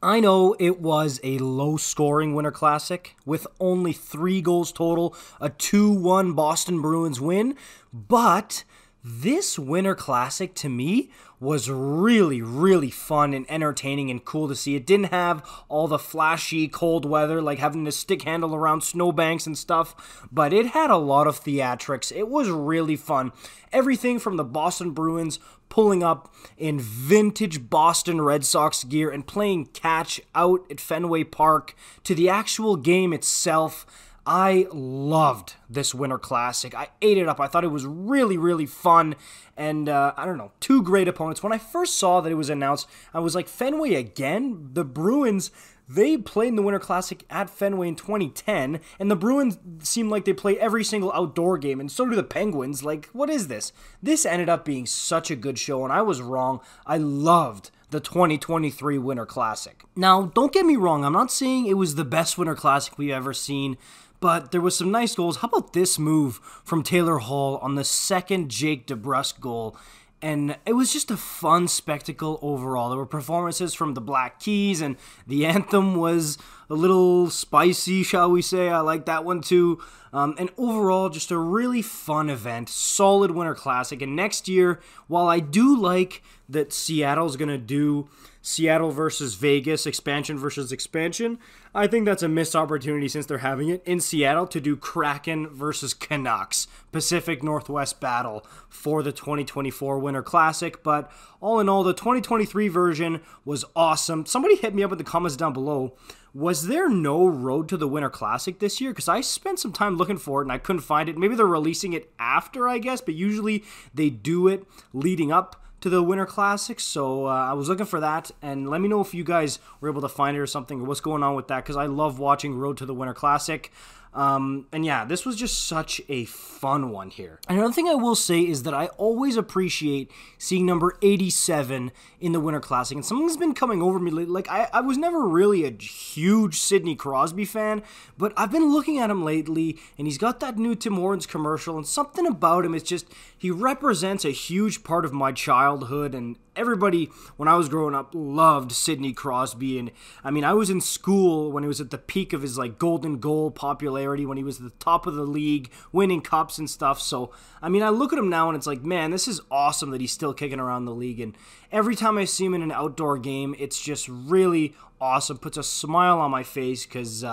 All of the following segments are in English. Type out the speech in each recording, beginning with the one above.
I know it was a low-scoring Winter Classic with only 3 goals total, a 2-1 Boston Bruins win, but this Winter Classic to me was really, really fun and entertaining and cool to see. It didn't have all the flashy cold weather like having to stick handle around snowbanks and stuff, but it had a lot of theatrics. It was really fun. Everything from the Boston Bruins pulling up in vintage Boston Red Sox gear and playing catch out at Fenway Park to the actual game itself. I loved this Winter Classic. I ate it up. I thought it was really, really fun. And, I don't know, 2 great opponents. When I first saw that it was announced, I was like, Fenway again? The Bruins, they played in the Winter Classic at Fenway in 2010, and the Bruins seem like they play every single outdoor game, and so do the Penguins. Like, what is this? This ended up being such a good show, and I was wrong. I loved the 2023 Winter Classic. Now, don't get me wrong. I'm not saying it was the best Winter Classic we've ever seen, but there was some nice goals. How about this move from Taylor Hall on the second Jake DeBrusk goal? And it was just a fun spectacle overall. There were performances from the Black Keys, and the anthem was a little spicy, shall we say. I like that one too. And overall, just a really fun event. Solid Winter Classic. And next year, while I do like that Seattle's going to do Seattle versus Vegas, expansion versus expansion, I think that's a missed opportunity since they're having it in Seattle to do Kraken versus Canucks, Pacific Northwest battle for the 2024 Winter Classic. But all in all, the 2023 version was awesome. Somebody hit me up in the comments down below. Was there no road to the Winter Classic this year? Because I spent some time looking for it and I couldn't find it. Maybe they're releasing it after, I guess, but usually they do it leading up to the Winter Classic, so I was looking for that, and let me know if you guys were able to find it or something, or what's going on with that, because I love watching Road to the Winter Classic. And yeah, this was just such a fun one here. Another thing I will say is that I always appreciate seeing number 87 in the Winter Classic, and something's been coming over me lately. Like, I was never really a huge Sidney Crosby fan, but I've been looking at him lately, and he's got that new Tim Hortons commercial, and something about him, it's just, he represents a huge part of my childhood, and everybody, when I was growing up, loved Sidney Crosby. And I mean, I was in school when he was at the peak of his like golden goal popularity, when he was at the top of the league, winning cups and stuff. So, I mean, I look at him now and it's like, man, this is awesome that he's still kicking around the league. And every time I see him in an outdoor game, it's just really awesome. Puts a smile on my face because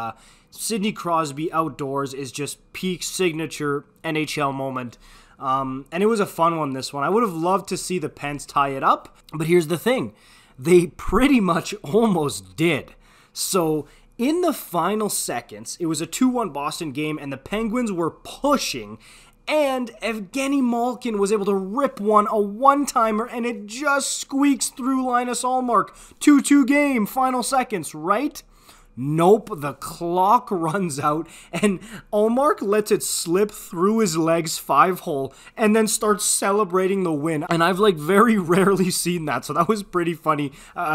Sidney Crosby outdoors is just peak signature NHL moment. And it was a fun one, this one. I would have loved to see the Pens tie it up, but here's the thing. They pretty much almost did. So, in the final seconds, it was a 2-1 Boston game, and the Penguins were pushing, and Evgeny Malkin was able to rip one, a one-timer, and it just squeaks through Linus Ullmark. 2-2 game, final seconds, right? Nope, the clock runs out, and Ullmark lets it slip through his legs 5-hole, and then starts celebrating the win. And I've like very rarely seen that, so that was pretty funny.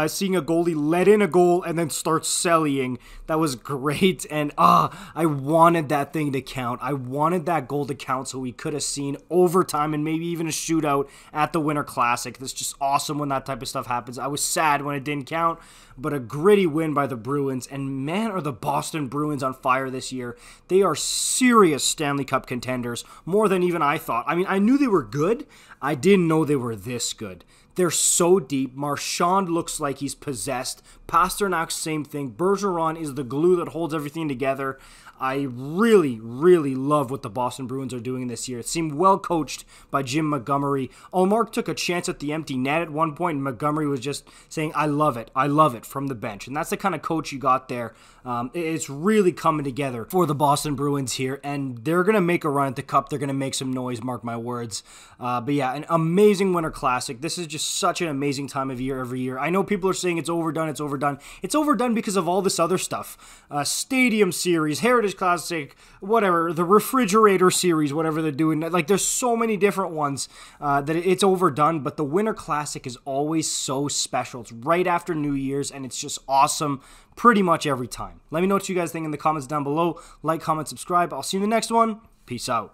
Seeing a goalie let in a goal and then start selling, that was great. And I wanted that thing to count. I wanted that goal to count so we could have seen overtime and maybe even a shootout at the Winter Classic. That's just awesome when that type of stuff happens. I was sad when it didn't count, but a gritty win by the Bruins. And man, are the Boston Bruins on fire this year. They are serious Stanley Cup contenders, more than even I thought. I mean, I knew they were good. I didn't know they were this good. They're so deep. Marchand looks like he's possessed. Pasternak, same thing. Bergeron is the glue that holds everything together. I really, really love what the Boston Bruins are doing this year. It seemed well coached by Jim Montgomery. Ullmark took a chance at the empty net at one point, and Montgomery was just saying, I love it from the bench. And that's the kind of coach you got there. It's really coming together for the Boston Bruins here, and they're going to make a run at the Cup. They're going to make some noise, mark my words. But yeah, an amazing Winter Classic. This is just such an amazing time of year every year. I know people are saying it's overdone, it's overdone. It's overdone because of all this other stuff. Stadium Series, Heritage Classic, whatever, the Refrigerator Series, whatever they're doing. Like, there's so many different ones that it's overdone, but the Winter Classic is always so special. It's right after New Year's, and it's just awesome pretty much every time. Let me know what you guys think in the comments down below. Like, comment, subscribe. I'll see you in the next one. Peace out.